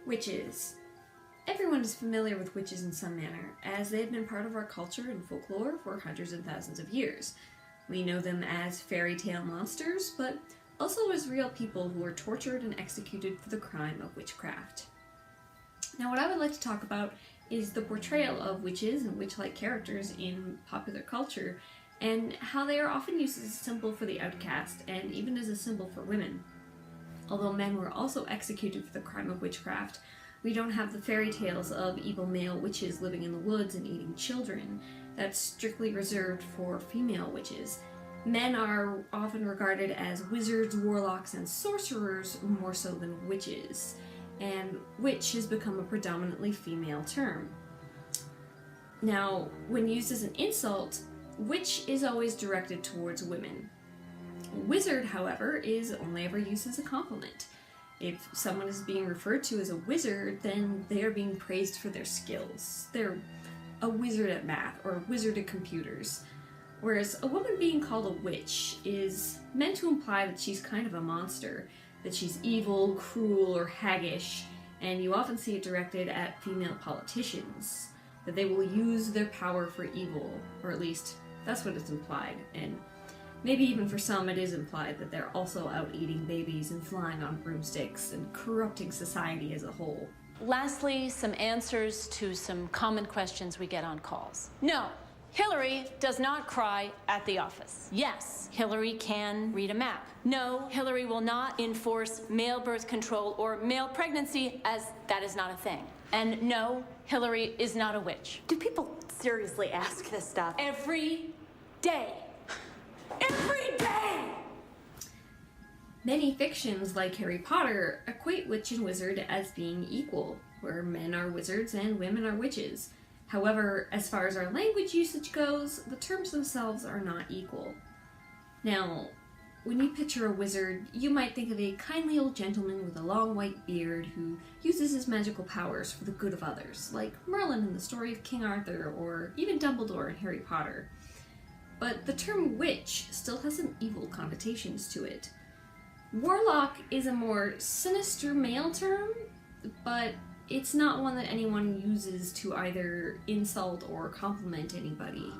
Witches. Everyone is familiar with witches in some manner, as they have been part of our culture and folklore for hundreds and thousands of years. We know them as fairy tale monsters, but also as real people who were tortured and executed for the crime of witchcraft. Now, what I would like to talk about is the portrayal of witches and witch-like characters in popular culture, and how they are often used as a symbol for the outcast, and even as a symbol for women. Although men were also executed for the crime of witchcraft, we don't have the fairy tales of evil male witches living in the woods and eating children. That's strictly reserved for female witches. Men are often regarded as wizards, warlocks, and sorcerers more so than witches, and witch has become a predominantly female term. Now, when used as an insult, witch is always directed towards women. Wizard, however, is only ever used as a compliment. If someone is being referred to as a wizard, then they are being praised for their skills. They're a wizard at math or a wizard at computers. Whereas a woman being called a witch is meant to imply that she's kind of a monster, that she's evil, cruel, or haggish, and you often see it directed at female politicians, that they will use their power for evil, or at least that's what it's implied, and maybe even for some it is implied that they're also out eating babies and flying on broomsticks and corrupting society as a whole. Lastly, some answers to some common questions we get on calls. No, Hillary does not cry at the office. Yes, Hillary can read a map. No, Hillary will not enforce male birth control or male pregnancy, as that is not a thing. And no, Hillary is not a witch. Do people seriously ask this stuff? Every day. Every day! Many fictions, like Harry Potter, equate witch and wizard as being equal, where men are wizards and women are witches. However, as far as our language usage goes, the terms themselves are not equal. Now, when you picture a wizard, you might think of a kindly old gentleman with a long white beard who uses his magical powers for the good of others, like Merlin in the story of King Arthur, or even Dumbledore in Harry Potter. But the term witch still has some evil connotations to it. Warlock is a more sinister male term, but it's not one that anyone uses to either insult or compliment anybody.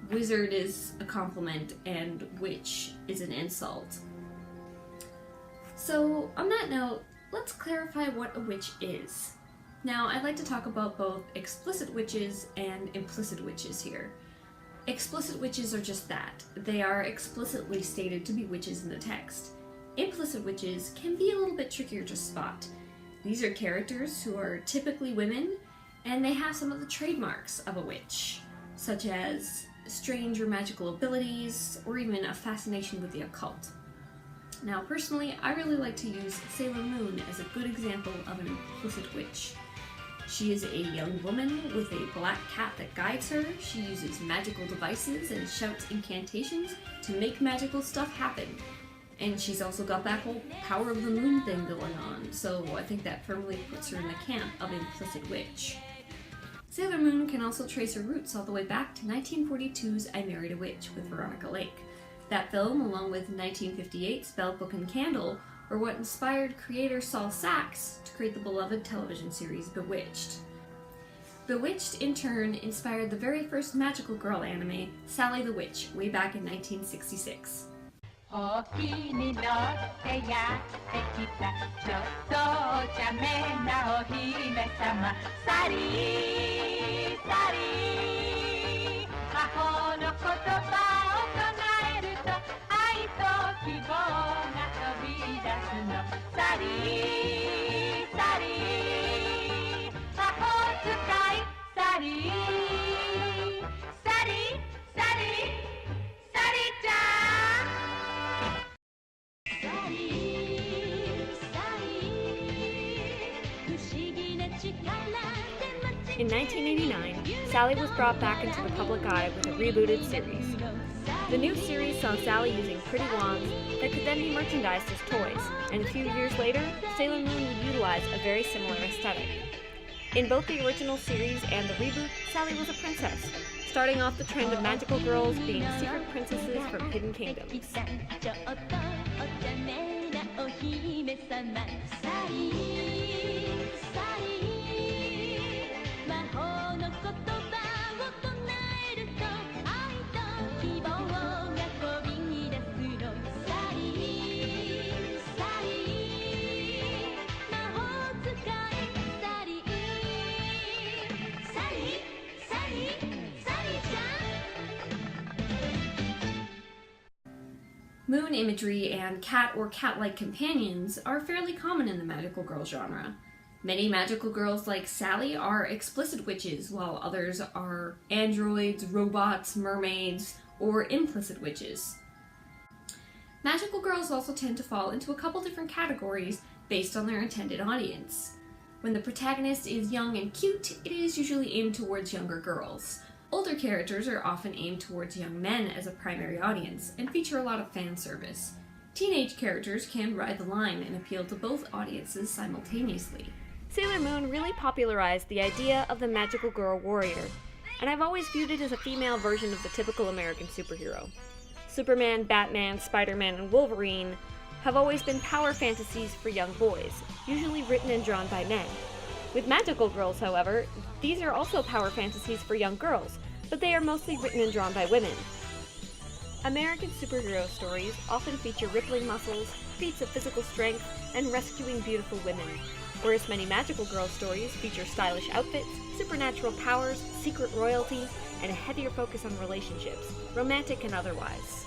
Wizard is a compliment and witch is an insult. So, on that note, let's clarify what a witch is. Now, I'd like to talk about both explicit witches and implicit witches here. Explicit witches are just that. They are explicitly stated to be witches in the text. Implicit witches can be a little bit trickier to spot. These are characters who are typically women, and they have some of the trademarks of a witch, such as strange or magical abilities, or even a fascination with the occult. Now, personally, I really like to use Sailor Moon as a good example of an implicit witch. She is a young woman with a black cat that guides her. She uses magical devices and shouts incantations to make magical stuff happen. And she's also got that whole power of the moon thing going on, so I think that firmly puts her in the camp of implicit witch. Sailor Moon can also trace her roots all the way back to 1942's I Married a Witch with Veronica Lake. That film, along with 1958's Bell, Book and Candle, were what inspired creator Saul Sachs to create the beloved television series Bewitched. Bewitched, in turn, inspired the very first magical girl anime, Sally the Witch, way back in 1966. ほうきに乗ってやってきたちょっとお茶目なお姫様サリーサリー魔法の言葉を唱えると愛と希望が飛び出すのサリーサリー魔法使いサリーサリーサリーサリーちゃんIn 1989, Sally was brought back into the public eye with a rebooted series. The new series saw Sally using pretty wands that could then be merchandised as toys, and a few years later, Sailor Moon would utilize a very similar aesthetic. In both the original series and the reboot, Sally was a princess, starting off the trend of magical girls being secret princesses from hidden kingdoms. moon imagery and cat or cat-like companions are fairly common in the magical girl genre. Many magical girls like Sally are explicit witches, while others are androids, robots, mermaids, or implicit witches. Magical girls also tend to fall into a couple different categories based on their intended audience. When the protagonist is young and cute, it is usually aimed towards younger girls. Older characters are often aimed towards young men as a primary audience and feature a lot of fan service. Teenage characters can ride the line and appeal to both audiences simultaneously. Sailor Moon really popularized the idea of the magical girl warrior, and I've always viewed it as a female version of the typical American superhero. Superman, Batman, Spider-Man, and Wolverine have always been power fantasies for young boys, usually written and drawn by men. With magical girls, however, these are also power fantasies for young girls, but they are mostly written and drawn by women. American superhero stories often feature rippling muscles, feats of physical strength, and rescuing beautiful women, whereas many magical girl stories feature stylish outfits, supernatural powers, secret royalty, and a heavier focus on relationships, romantic and otherwise.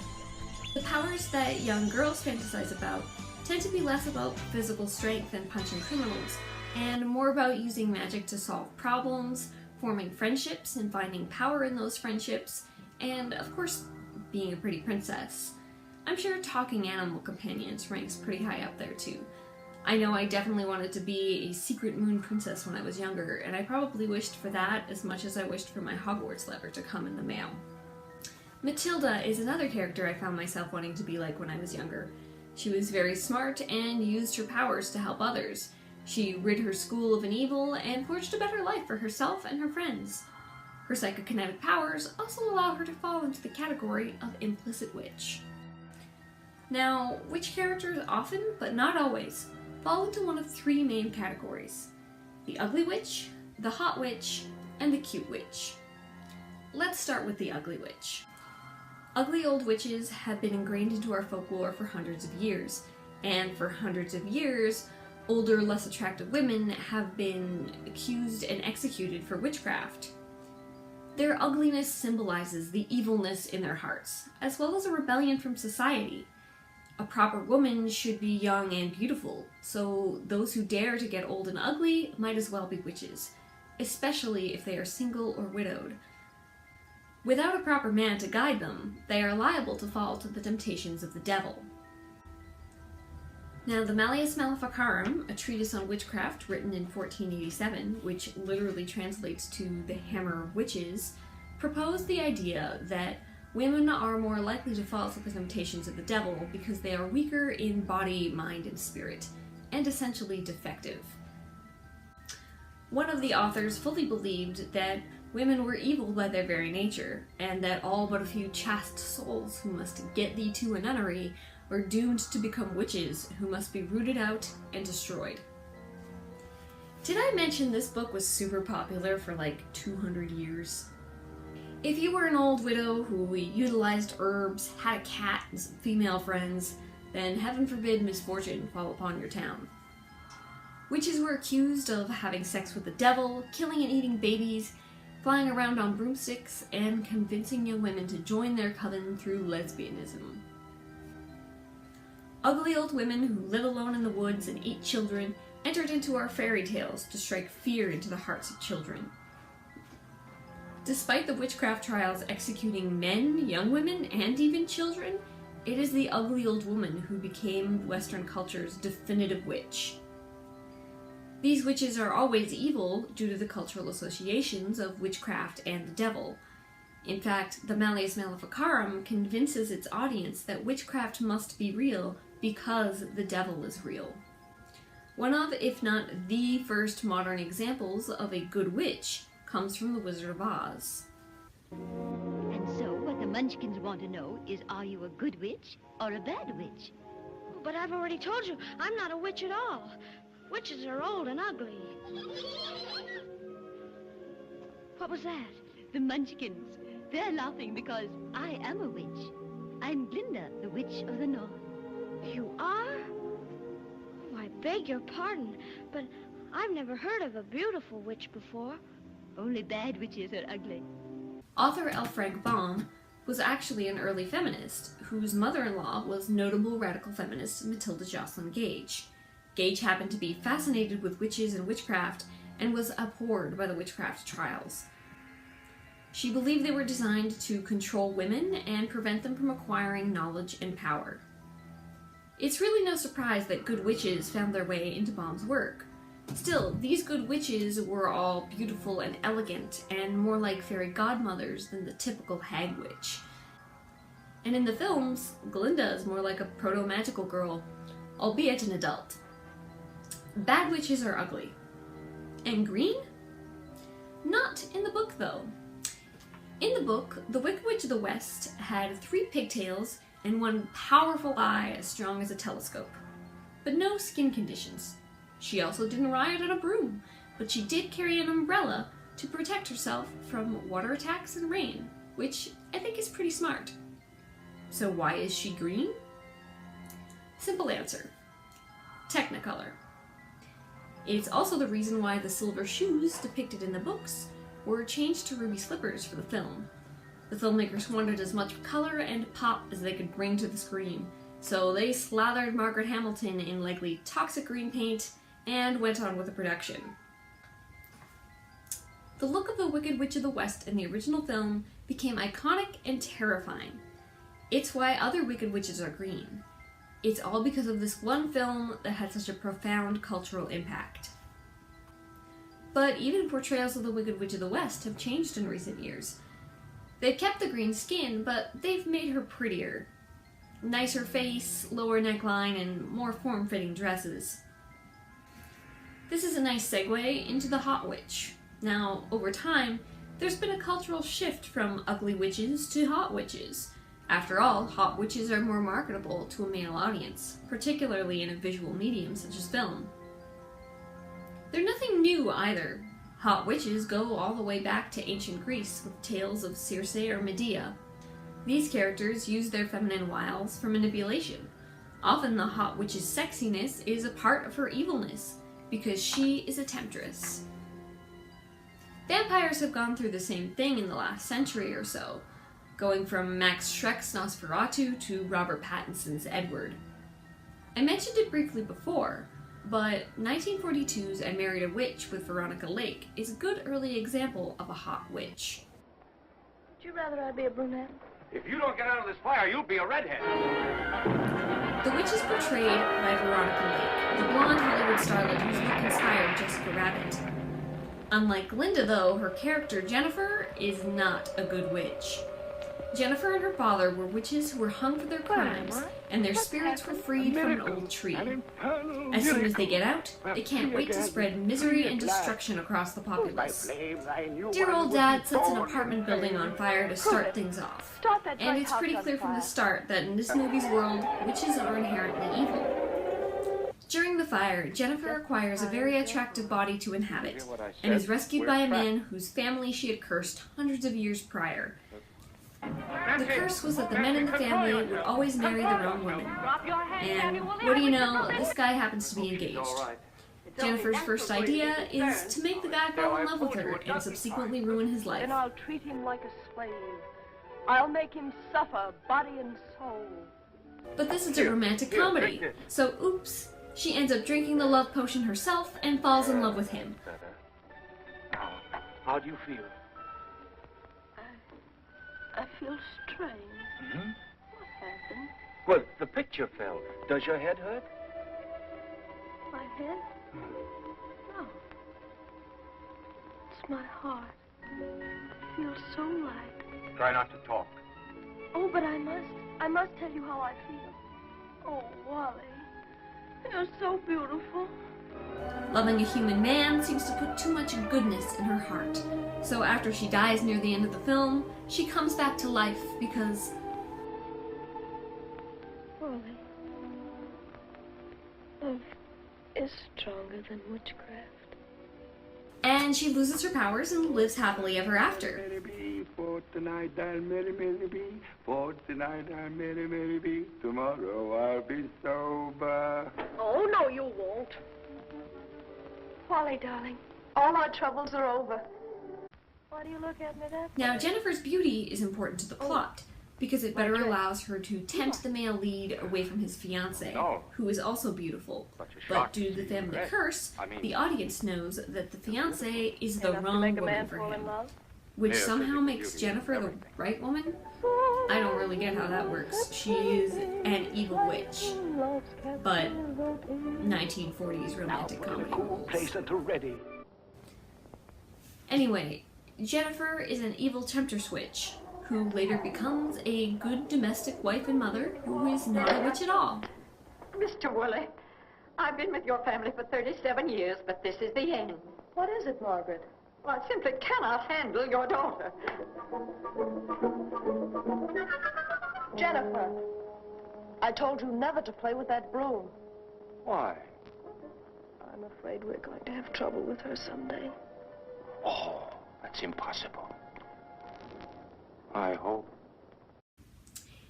The powers that young girls fantasize about tend to be less about physical strength and punching criminals, and more about using magic to solve problems, forming friendships and finding power in those friendships, and of course, being a pretty princess. I'm sure talking animal companions ranks pretty high up there too. I know I definitely wanted to be a secret moon princess when I was younger, and I probably wished for that as much as I wished for my Hogwarts letter to come in the mail. Matilda is another character I found myself wanting to be like when I was younger. She was very smart and used her powers to help others. She rid her school of an evil and forged a better life for herself and her friends. Her psychokinetic powers also allow her to fall into the category of implicit witch. Now, witch characters often, but not always, fall into one of three main categories: the ugly witch, the hot witch, and the cute witch. Let's start with the ugly witch. Ugly old witches have been ingrained into our folklore for hundreds of years, and for hundreds of years, older, less attractive women have been accused and executed for witchcraft. Their ugliness symbolizes the evilness in their hearts, as well as a rebellion from society. A proper woman should be young and beautiful, so those who dare to get old and ugly might as well be witches, especially if they are single or widowed. Without a proper man to guide them, they are liable to fall to the temptations of the devil. Now, the Malleus Maleficarum, a treatise on witchcraft written in 1487, which literally translates to the Hammer of Witches, proposed the idea that women are more likely to fall to the temptations of the devil because they are weaker in body, mind, and spirit, and essentially defective. One of the authors fully believed that women were evil by their very nature, and that all but a few chaste souls who must get thee to a nunnery are doomed to become witches who must be rooted out and destroyed. Did I mention this book was super popular for like 200 years? If you were an old widow who utilized herbs, had a cat and some female friends, then heaven forbid misfortune fall upon your town. Witches were accused of having sex with the devil, killing and eating babies, flying around on broomsticks, and convincing young women to join their coven through lesbianism. Ugly old women who live alone in the woods and eat children entered into our fairy tales to strike fear into the hearts of children. Despite the witchcraft trials executing men, young women, and even children, it is the ugly old woman who became Western culture's definitive witch. These witches are always evil due to the cultural associations of witchcraft and the devil. In fact, the Malleus Maleficarum convinces its audience that witchcraft must be real because the devil is real. One of, if not the first modern examples of a good witch comes from The Wizard of Oz. And so what the Munchkins want to know is, are you a good witch or a bad witch? But I've already told you, I'm not a witch at all. Witches are old and ugly. What was that? The Munchkins. They're laughing because I am a witch. I'm Glinda, the Witch of the North. You are? Oh, I beg your pardon, but I've never heard of a beautiful witch before. Only bad witches are ugly. Author L. Frank Baum was actually an early feminist, whose mother-in-law was notable radical feminist Matilda Joslyn Gage. Gage happened to be fascinated with witches and witchcraft, and was abhorred by the witchcraft trials. She believed they were designed to control women and prevent them from acquiring knowledge and power. It's really no surprise that good witches found their way into Baum's work. Still, these good witches were all beautiful and elegant, and more like fairy godmothers than the typical hag witch. And in the films, Glinda is more like a proto-magical girl, albeit an adult. Bad witches are ugly. And green? Not in the book, though. In the book, the Wicked Witch of the West had 3 pigtails and 1 powerful eye as strong as a telescope, but no skin conditions. She also didn't ride on a broom, but she did carry an umbrella to protect herself from water attacks and rain, which I think is pretty smart. So why is she green? Simple answer. Technicolor. It's also the reason why the silver shoes depicted in the books were changed to ruby slippers for the film. The filmmakers wanted as much color and pop as they could bring to the screen, so they slathered Margaret Hamilton in likely toxic green paint and went on with the production. The look of the Wicked Witch of the West in the original film became iconic and terrifying. It's why other Wicked Witches are green. It's all because of this one film that had such a profound cultural impact. But even portrayals of the Wicked Witch of the West have changed in recent years. They've kept the green skin, but they've made her prettier. Nicer face, lower neckline, and more form-fitting dresses. This is a nice segue into the hot witch. Now, over time, there's been a cultural shift from ugly witches to hot witches. After all, hot witches are more marketable to a male audience, particularly in a visual medium such as film. They're nothing new either. Hot witches go all the way back to ancient Greece with tales of Circe or Medea. These characters use their feminine wiles for manipulation. Often the hot witch's sexiness is a part of her evilness, because she is a temptress. Vampires have gone through the same thing in the last century or so, going from Max Schreck's Nosferatu to Robert Pattinson's Edward. I mentioned it briefly before, but 1942's I Married a Witch with Veronica Lake is a good early example of a hot witch. Would you rather I be a brunette? If you don't get out of this fire, you'll be a redhead. The witch is portrayed by Veronica Lake, the blonde Hollywood starlet whose look inspired Jessica Rabbit. Unlike Glinda, though, her character Jennifer is not a good witch. Jennifer and her father were witches who were hung for their crimes, and their spirits were freed from an old tree. As soon as they get out, they can't wait to spread misery and destruction across the populace. Dear old Dad sets an apartment building on fire to start things off. And it's pretty clear from the start that in this movie's world, witches are inherently evil. During the fire, Jennifer acquires a very attractive body to inhabit, and is rescued by a man whose family she had cursed hundreds of years prior. The curse was that the men in the family would always marry their own women. And what do you know, this guy happens to be engaged. Jennifer's first idea is to make the guy fall in love with her and subsequently ruin his life. Then I'll treat him like a slave. I'll make him suffer, body and soul. But this is a romantic comedy, so oops, she ends up drinking the love potion herself and falls in love with him. How do you feel? I feel strange. Mm-hmm. What happened? Well, the picture fell. Does your head hurt? My head? No. It's my heart. It feels so light. Try not to talk. Oh, but I must tell you how I feel. Oh, Wally, you're so beautiful. Loving a human man seems to put too much goodness in her heart. So after she dies near the end of the film, she comes back to life because... Wally, love is stronger than witchcraft. And she loses her powers and lives happily ever after. For tonight I'll merry, merry be. For tonight I'll merry, merry be. Tomorrow I'll be sober. Oh, no, you won't. Wally, darling, all our troubles are over. Why do you look at me that way? Now, Jennifer's beauty is important to the plot, because it better allows her to tempt the male lead away from his fiancée, who is also beautiful. But due to the family curse, the audience knows that the fiancée is the wrong woman for him, which somehow makes Jennifer the right woman? I don't really get how that works. She is an evil witch, but 1940s romantic comedy rules. Anyway, Jennifer is an evil temptress witch, who later becomes a good domestic wife and mother who is not a witch at all. Mr. Woolley, I've been with your family for 37 years, but this is the end. What is it, Margaret? Well, I simply cannot handle your daughter. Jennifer, I told you never to play with that broom. Why? I'm afraid we're going to have trouble with her someday. Oh, that's impossible. I hope.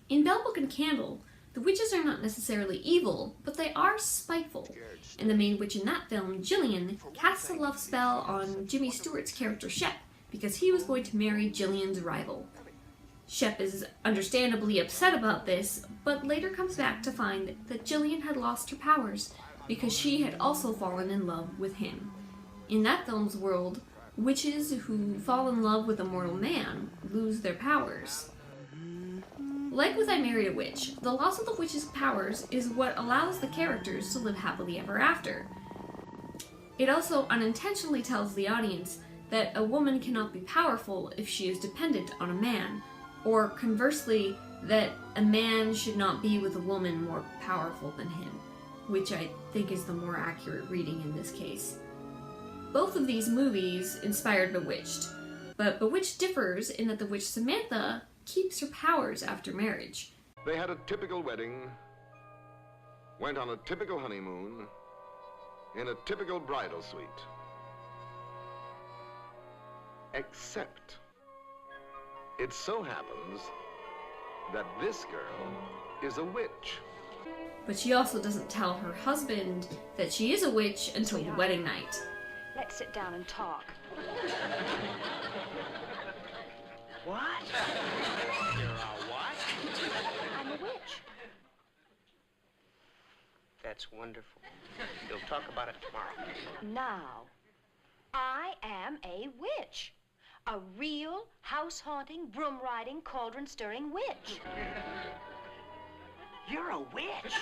In Bell, Book and Candle, the witches are not necessarily evil, but they are spiteful. And the main witch in that film, Gillian, casts a love spell on Jimmy Stewart's character Shep, because he was going to marry Gillian's rival. Shep is understandably upset about this, but later comes back to find that Gillian had lost her powers, because she had also fallen in love with him. In that film's world, witches who fall in love with a mortal man lose their powers. Like with I Married a Witch, the loss of the witch's powers is what allows the characters to live happily ever after. It also unintentionally tells the audience that a woman cannot be powerful if she is dependent on a man, or conversely, that a man should not be with a woman more powerful than him, which I think is the more accurate reading in this case. Both of these movies inspired Bewitched, but Bewitched differs in that the witch Samantha keeps her powers after marriage. They had a typical wedding, went on a typical honeymoon, in a typical bridal suite. Except, it so happens that this girl is a witch. But she also doesn't tell her husband that she is a witch until the wedding night. Let's sit down and talk. What? You're a what? I'm a witch. That's wonderful. We'll talk about it tomorrow. Now, I am a witch. A real, house-haunting, broom-riding, cauldron-stirring witch. You're a witch?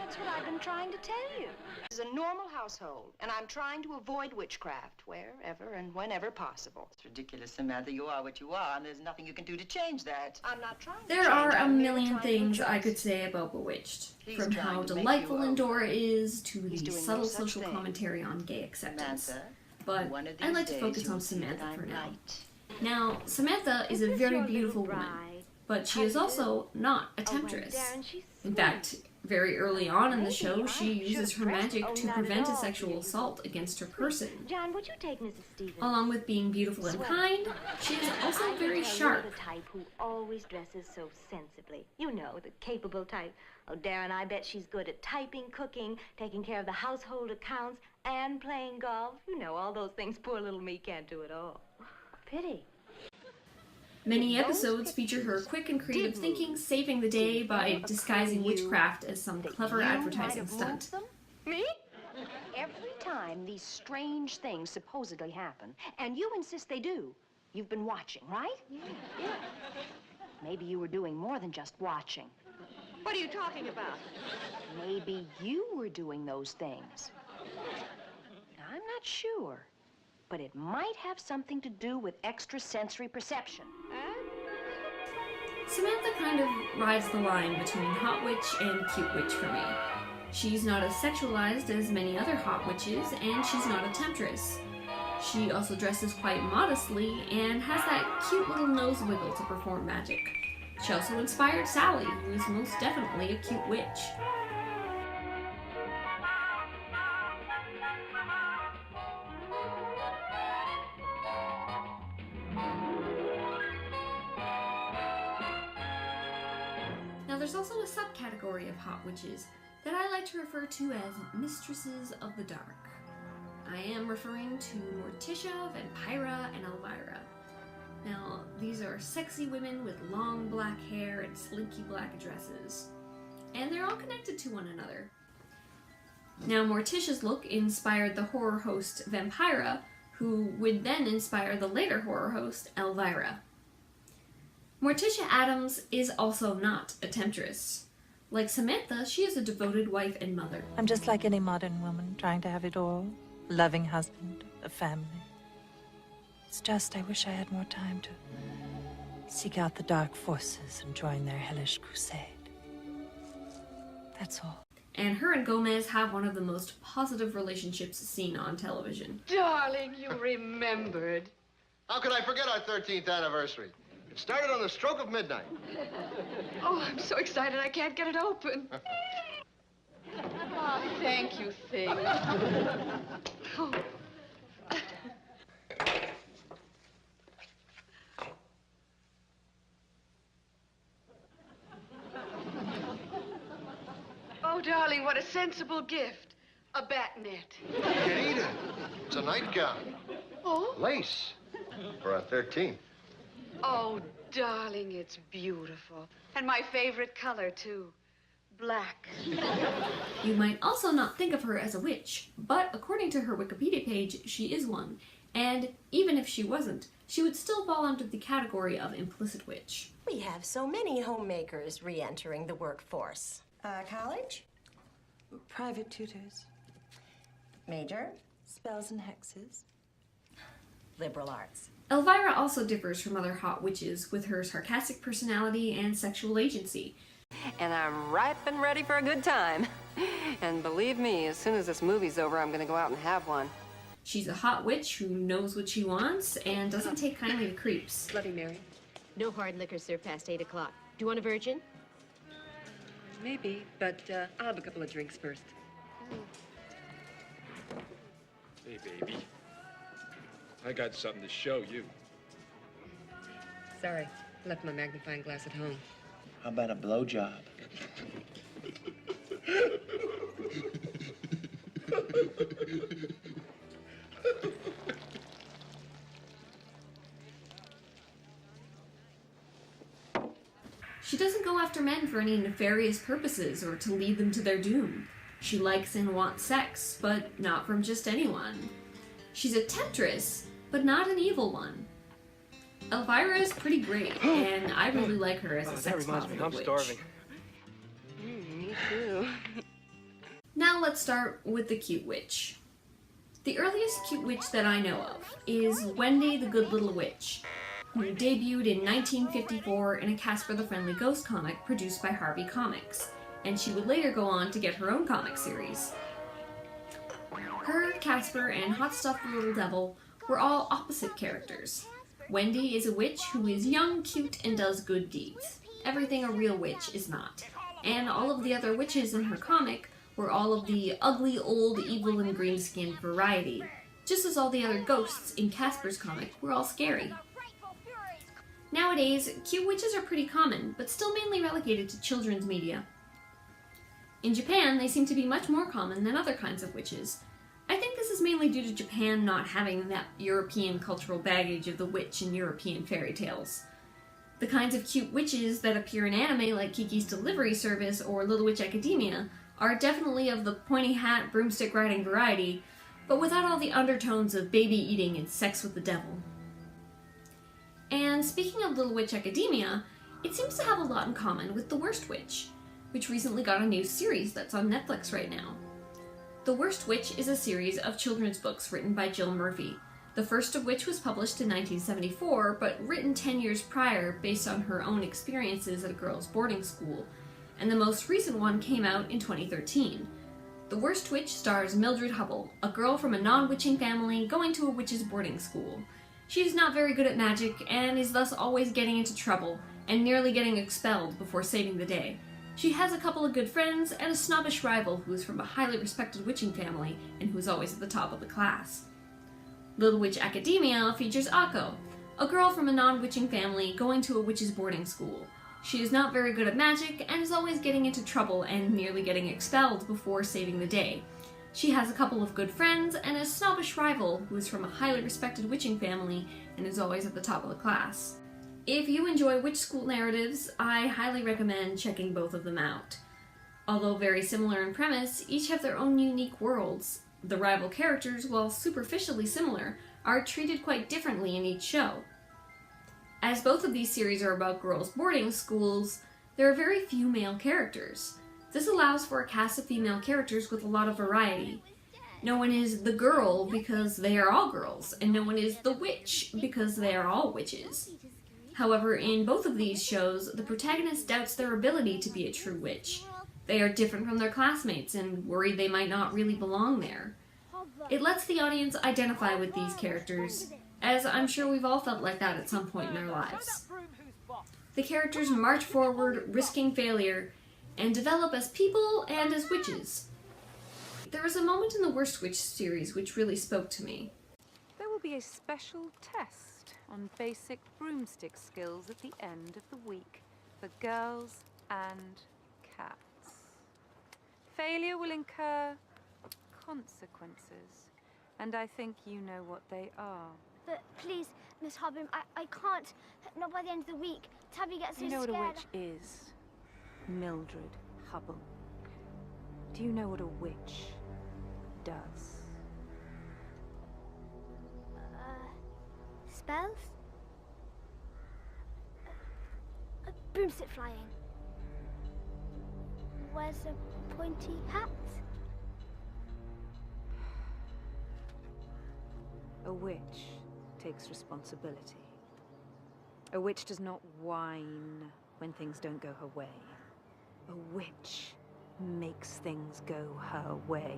That's what I've been trying to tell you. This is a normal household, and I'm trying to avoid witchcraft wherever and whenever possible. It's ridiculous, Samantha. You are what you are, and there's nothing you can do to change that. I'm not trying to There are a million things I could say about Bewitched, from how delightful Endora is to the subtle social commentary on gay acceptance. But I'd like to focus on Samantha for now. Now, Samantha is a very beautiful woman, but she is also not a temptress. In fact, very early on in the show, she uses her magic to prevent a sexual assault against her person. John, would you take Mrs. Stevens? Along with being beautiful and kind, she is also very sharp. You're the type who always dresses so sensibly. You know, the capable type. Oh, Darren, I bet she's good at typing, cooking, taking care of the household accounts, and playing golf. You know, all those things poor little me can't do at all. Pity. Many episodes feature her quick and creative thinking, saving the day by disguising witchcraft as some clever advertising stunt. Me? Every time these strange things supposedly happen, and you insist they do, you've been watching, right? Yeah. Maybe you were doing more than just watching. What are you talking about? Maybe you were doing those things. I'm not sure, but it might have something to do with extrasensory perception. Samantha kind of rides the line between hot witch and cute witch for me. She's not as sexualized as many other hot witches, and she's not a temptress. She also dresses quite modestly and has that cute little nose wiggle to perform magic. She also inspired Sally, who is most definitely a cute witch. Now there's also a subcategory of hot witches that I like to refer to as mistresses of the dark. I am referring to Morticia, Vampira, and Elvira. Now, these are sexy women with long black hair and slinky black dresses, and they're all connected to one another. Now, Morticia's look inspired the horror host Vampira, who would then inspire the later horror host Elvira. Morticia Addams is also not a temptress. Like Samantha, she is a devoted wife and mother. I'm just like any modern woman, trying to have it all. A loving husband, a family. It's just I wish I had more time to seek out the dark forces and join their hellish crusade. That's all. And her and Gomez have one of the most positive relationships seen on television. Darling, you remembered. How could I forget our 13th anniversary? It started on the stroke of midnight. Oh, I'm so excited I can't get it open. Oh, thank you, Thing. Oh. Oh, darling, what a sensible gift. A bat net. Get it's a nightgown. Oh? Lace. For our 13th. Oh, darling, it's beautiful. And my favorite color, too. Black. You might also not think of her as a witch, but according to her Wikipedia page, she is one. And even if she wasn't, she would still fall under the category of implicit witch. We have so many homemakers re-entering the workforce. College? Private tutors. Major? Spells and hexes. Liberal arts. Elvira also differs from other hot witches with her sarcastic personality and sexual agency. And I'm ripe and ready for a good time. And believe me, as soon as this movie's over, I'm gonna go out and have one. She's a hot witch who knows what she wants and doesn't take kindly to creeps. Bloody Mary. No hard liquor served past 8 o'clock. Do you want a virgin? Maybe, but I'll have a couple of drinks first. Hey, baby. I got something to show you. Sorry, left my magnifying glass at home. How about a blowjob? She doesn't go after men for any nefarious purposes or to lead them to their doom. She likes and wants sex, but not from just anyone. She's a temptress, but not an evil one. Elvira is pretty great, and I really like her as a sex-positive witch. Starving. Me too. Now let's start with the cute witch. The earliest cute witch that I know of is Wendy the Good Little Witch, who debuted in 1954 in a Casper the Friendly Ghost comic produced by Harvey Comics, and she would later go on to get her own comic series. Her, Casper, and Hot Stuff the Little Devil were all opposite characters. Wendy is a witch who is young, cute, and does good deeds. Everything a real witch is not. And all of the other witches in her comic were all of the ugly, old, evil, and green-skinned variety, just as all the other ghosts in Casper's comic were all scary. Nowadays, cute witches are pretty common, but still mainly relegated to children's media. In Japan, they seem to be much more common than other kinds of witches. I think this is mainly due to Japan not having that European cultural baggage of the witch in European fairy tales. The kinds of cute witches that appear in anime like Kiki's Delivery Service or Little Witch Academia are definitely of the pointy hat, broomstick riding variety, but without all the undertones of baby eating and sex with the devil. And speaking of Little Witch Academia, it seems to have a lot in common with The Worst Witch, which recently got a new series that's on Netflix right now. The Worst Witch is a series of children's books written by Jill Murphy, the first of which was published in 1974, but written 10 years prior based on her own experiences at a girls' boarding school, and the most recent one came out in 2013. The Worst Witch stars Mildred Hubble, a girl from a non-witching family going to a witch's boarding school. She is not very good at magic, and is thus always getting into trouble, and nearly getting expelled before saving the day. She has a couple of good friends, and a snobbish rival who is from a highly respected witching family, and who is always at the top of the class. Little Witch Academia features Akko, a girl from a non-witching family going to a witch's boarding school. She is not very good at magic, and is always getting into trouble and nearly getting expelled before saving the day. She has a couple of good friends and a snobbish rival who is from a highly respected witching family and is always at the top of the class. If you enjoy witch school narratives, I highly recommend checking both of them out. Although very similar in premise, each have their own unique worlds. The rival characters, while superficially similar, are treated quite differently in each show. As both of these series are about girls' boarding schools, there are very few male characters. This allows for a cast of female characters with a lot of variety. No one is the girl because they are all girls, and no one is the witch because they are all witches. However, in both of these shows, the protagonist doubts their ability to be a true witch. They are different from their classmates and worried they might not really belong there. It lets the audience identify with these characters, as I'm sure we've all felt like that at some point in our lives. The characters march forward, risking failure, and develop as people and as witches. There was a moment in the Worst Witch series which really spoke to me. There will be a special test on basic broomstick skills at the end of the week for girls and cats. Failure will incur consequences, and I think you know what they are. But please, Miss Hobham, I can't. Not by the end of the week. Tabby gets so You know scared. what a witch is, Mildred Hubble. Do you know what a witch does? Spells? A broomstick flying. Wears a pointy hat? A witch takes responsibility. A witch does not whine when things don't go her way. A witch makes things go her way.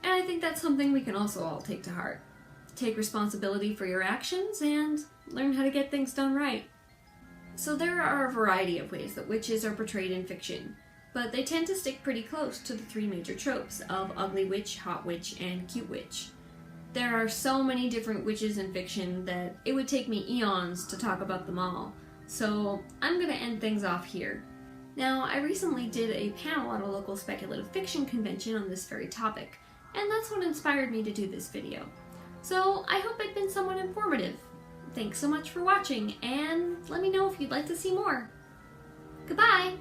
And I think that's something we can also all take to heart. Take responsibility for your actions and learn how to get things done right. So there are a variety of ways that witches are portrayed in fiction, but they tend to stick pretty close to the three major tropes of ugly witch, hot witch, and cute witch. There are so many different witches in fiction that it would take me eons to talk about them all, so I'm gonna end things off here. Now, I recently did a panel at a local speculative fiction convention on this very topic, and that's what inspired me to do this video. So I hope it's been somewhat informative. Thanks so much for watching, and let me know if you'd like to see more. Goodbye!